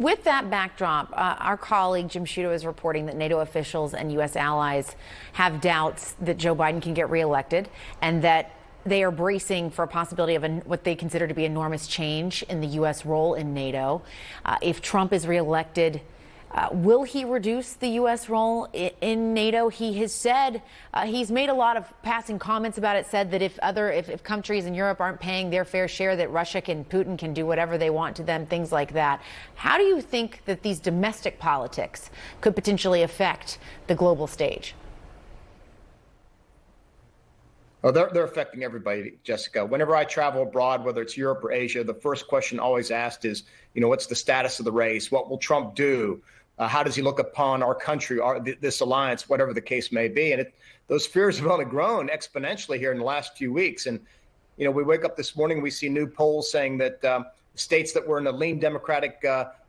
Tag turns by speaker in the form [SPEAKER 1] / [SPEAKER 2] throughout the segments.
[SPEAKER 1] With that backdrop, our colleague Jim Sciutto is reporting that NATO officials and U.S. allies have doubts that Joe Biden can get reelected and that they are bracing for a possibility of what they consider to be enormous change in the U.S. role in NATO. If Trump is reelected, will he reduce the U.S. role in NATO? He has said he's made a lot of passing comments about it, said that if countries in Europe aren't paying their fair share, that Putin can do whatever they want to them, things like that. How do you think that these domestic politics could potentially affect the global stage?
[SPEAKER 2] Oh, they're affecting everybody, Jessica. Whenever I travel abroad, whether it's Europe or Asia, the first question always asked is, what's the status of the race? What will Trump do? How does he look upon our country, this alliance, whatever the case may be? And those fears have only grown exponentially here in the last few weeks. And, we wake up this morning, we see new polls saying that states that were in a lean Democratic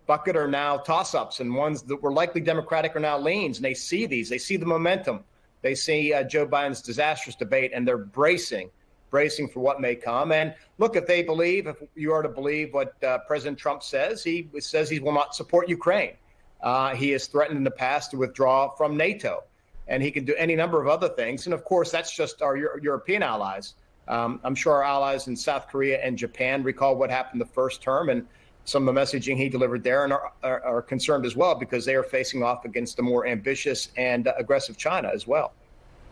[SPEAKER 2] bucket are now toss-ups, and ones that were likely Democratic are now leans. And they see they see the momentum. They see Joe Biden's disastrous debate, and they're bracing for what may come. And look, if you are to believe what President Trump says, he says he will not support Ukraine. He has threatened in the past to withdraw from NATO, and he can do any number of other things. And of course, that's just our European allies. I'm sure our allies in South Korea and Japan recall what happened the first term and some of the messaging he delivered there, and are concerned as well because they are facing off against a more ambitious and aggressive China as well.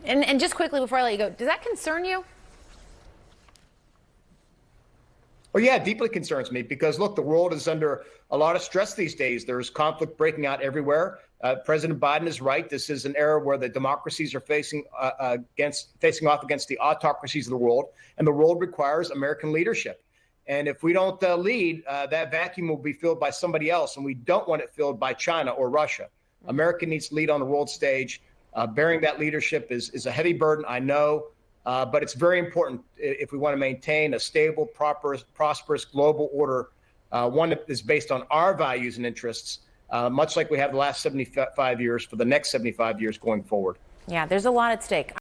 [SPEAKER 1] And just quickly before I let you go, does that concern you?
[SPEAKER 2] Well, yeah, it deeply concerns me because, look, the world is under a lot of stress these days. There's conflict breaking out everywhere. President Biden is right. This is an era where the democracies are facing off against the autocracies of the world, and the world requires American leadership. And if we don't lead, that vacuum will be filled by somebody else, and we don't want it filled by China or Russia. America needs to lead on the world stage. Bearing that leadership is a heavy burden, I know. But it's very important if we want to maintain a stable, prosperous global order, one that is based on our values and interests, much like we have the last 75 years for the next 75 years going forward.
[SPEAKER 1] Yeah, there's a lot at stake.